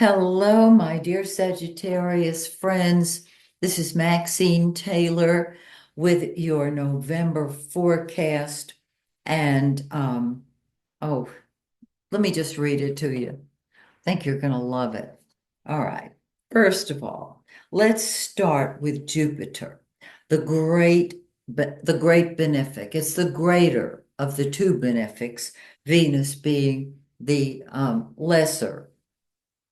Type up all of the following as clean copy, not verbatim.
Hello, my dear Sagittarius friends. This is Maxine Taylor with your November forecast. And oh, let me just read it to you. I think you're going to love it. All right. First of all, let's start with Jupiter, the great benefic. It's the greater of the two benefics, Venus being the lesser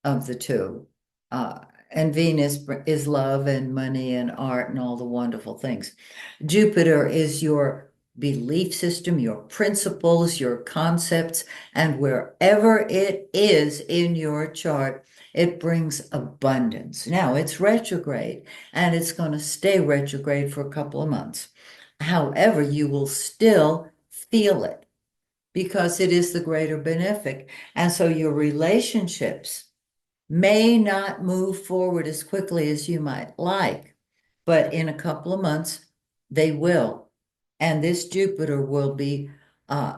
of the two. Uh, and Venus is love and money and art and all the wonderful things. Jupiter is your belief system, your principles, your concepts, and wherever it is in your chart, it brings abundance. Now, it's retrograde and it's going to stay retrograde for a couple of months. However, you will still feel it because it is the greater benefic. And so your relationships may not move forward as quickly as you might like, but in a couple of months, they will. And this Jupiter will be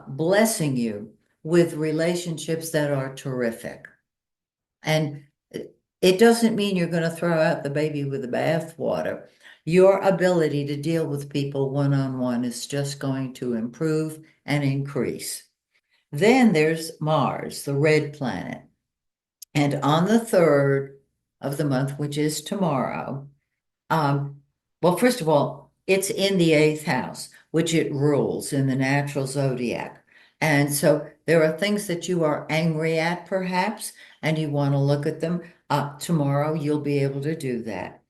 blessing you with relationships that are terrific. And it doesn't mean you're going to throw out the baby with the bathwater. Your ability to deal with people one-on-one is just going to improve and increase. Then there's Mars, the red planet. And on the 3rd of the month, which is tomorrow, um, well, first of all, it's in the eighth house, which it rules in the natural zodiac. And so there are things that you are angry at, perhaps, and you want to look at them. Tomorrow, you'll be able to do that.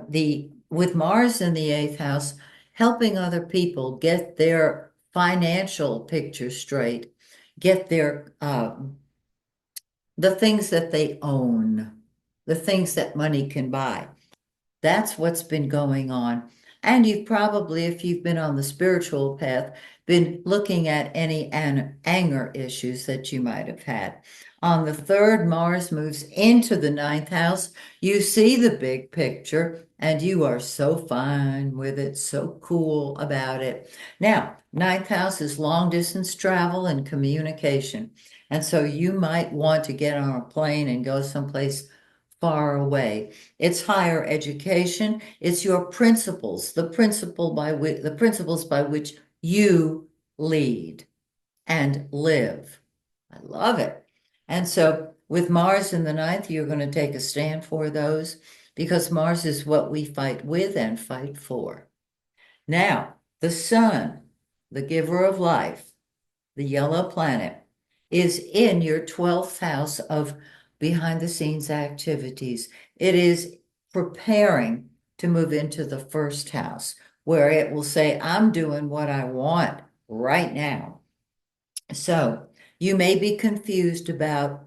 The with Mars in the eighth house, helping other people get their financial picture straight, get their the things that they own, the things that money can buy. That's what's been going on. And you've probably, if you've been on the spiritual path, been looking at any anger issues that you might have had. On the 3rd, Mars moves into the ninth house. You see the big picture and you are so fine with it, so cool about it. Now, ninth house is long distance travel and communication. And so you might want to get on a plane and go someplace far away. It's higher education. It's your principles, the principles by which you lead and live. I love it. And so with Mars in the ninth, you're going to take a stand for those because Mars is what we fight with and fight for. Now, the sun, the giver of life, the yellow planet, is in your 12th house of behind the scenes activities. It is preparing to move into the first house where it will say, I'm doing what I want right now. So you may be confused about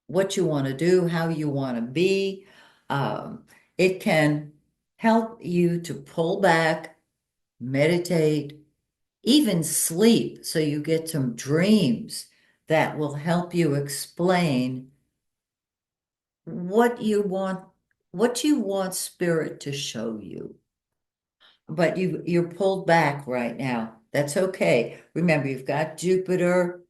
what you want to do, how you want to be. It can help you to pull back, meditate, even sleep, so you get some dreams that will help you explain what you want spirit to show you. But you're pulled back right now. That's okay. Remember, you've got Jupiter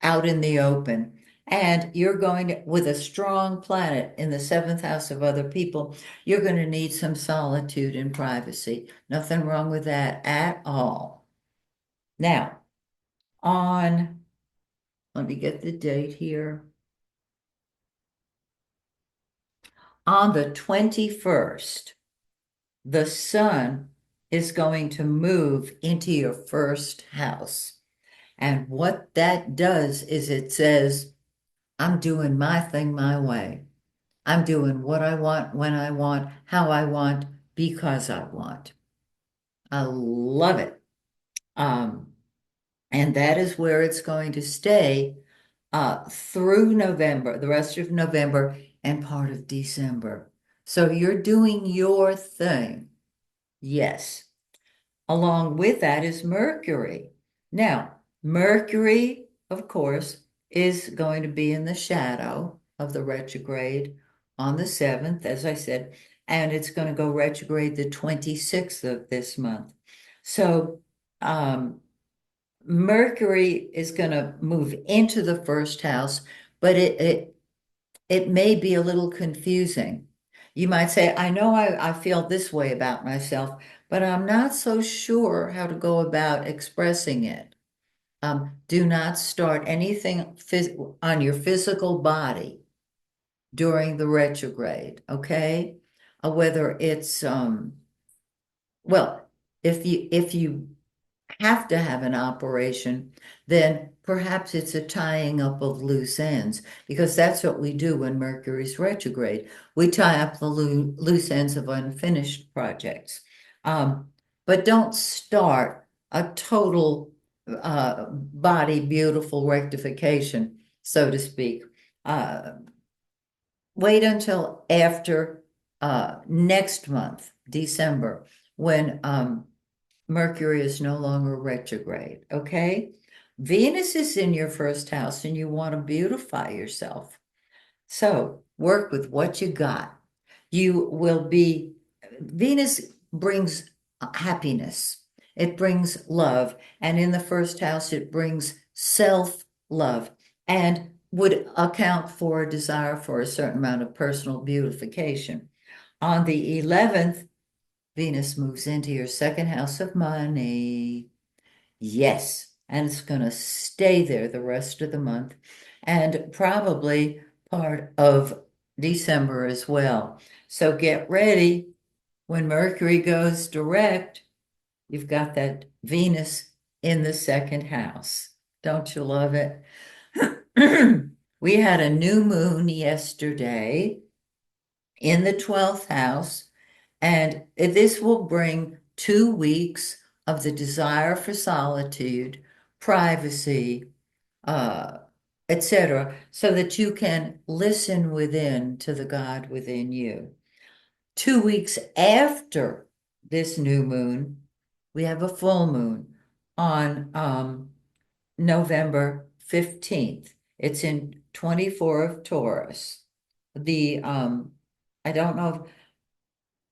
out in the open. And you're going to, with a strong planet in the seventh house of other people, you're going to need some solitude and privacy. Nothing wrong with that at all. Now, on let me get the date here. On the 21st, the sun is going to move into your first house. And what that does is it says, I'm doing my thing my way. I'm doing what I want, when I want, how I want, because I want. I love it. Um, and that is where it's going to stay through November, the rest of November and part of December. So you're doing your thing. Yes. Along with that is Mercury. Now, Mercury, of course, is going to be in the shadow of the retrograde on the 7th, as I said, and it's going to go retrograde the 26th of this month. So, Mercury is going to move into the first house, but it may be a little confusing. You might say, I know I feel this way about myself, but I'm not so sure how to go about expressing it. Do not start anything on your physical body during the retrograde, okay? Whether it's well, if you have to have an operation, then perhaps it's a tying up of loose ends, because that's what we do when Mercury's retrograde. We tie up the loose ends of unfinished projects. Um, but don't start a total body beautiful rectification, so to speak. Uh, Wait until after next month, December, when Mercury is no longer retrograde, okay? Venus is in your first house and you want to beautify yourself. So work with what you got. You will be, Venus brings happiness, it brings love. And in the first house, it brings self-love and would account for a desire for a certain amount of personal beautification. On the 11th, Venus moves into your second house of money. Yes, and it's going to stay there the rest of the month and probably part of December as well. So get ready when Mercury goes direct. You've got that Venus in the second house. Don't you love it? We had a new moon yesterday in the 12th house, and this will bring 2 weeks of the desire for solitude, privacy, uh, etc., so that you can listen within to the God within you. 2 weeks after this new moon, we have a full moon on November 15th. It's in 24 of Taurus. The I don't know,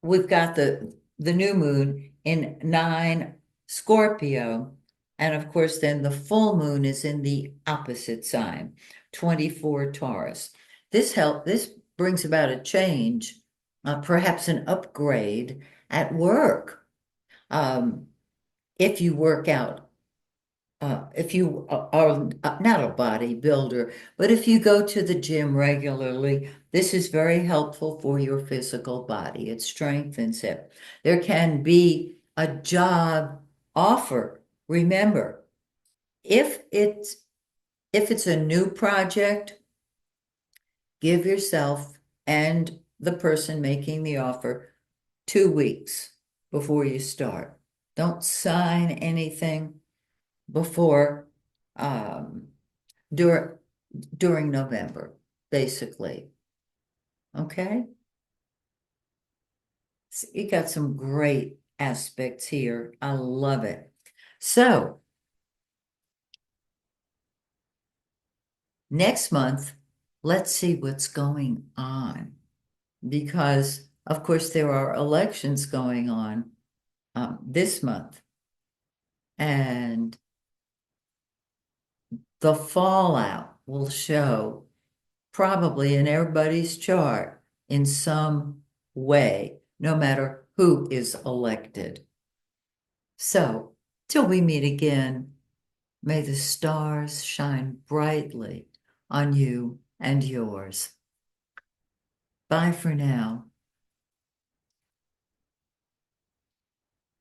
we've got the new moon in 9 Scorpio, and of course then the full moon is in the opposite sign, 24 Taurus. This brings about a change, perhaps an upgrade at work. Um, if you work out, if you are not a bodybuilder, but if you go to the gym regularly, this is very helpful for your physical body. It strengthens it. There can be a job offer. Remember, if it's if it's a new project, give yourself and the person making the offer 2 weeks before you start. Don't sign anything before um, dur during November, basically. Okay? So you got some great aspects here. I love it. So next month, let's see what's going on, because of course there are elections going on this month, and the fallout will show probably in everybody's chart in some way, no matter who is elected. So, till we meet again, may the stars shine brightly on you and yours. Bye for now.